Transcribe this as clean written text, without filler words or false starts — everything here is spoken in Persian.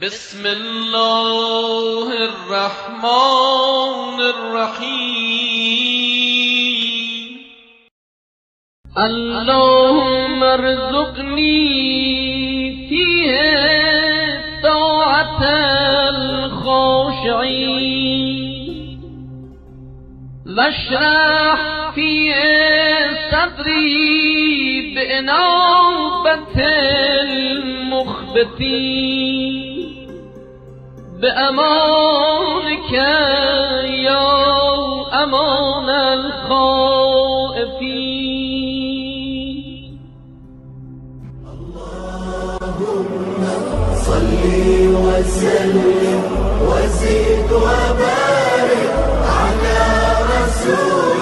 بسم الله الرحمن الرحيم. اللهم ارزقني فيه طاعة الخاشعين، واشرح فيه صدري بإنابة المخبتين، بأمانك يا أمان الخائفين. اللهم صل وسلم وزد وبارك على رسول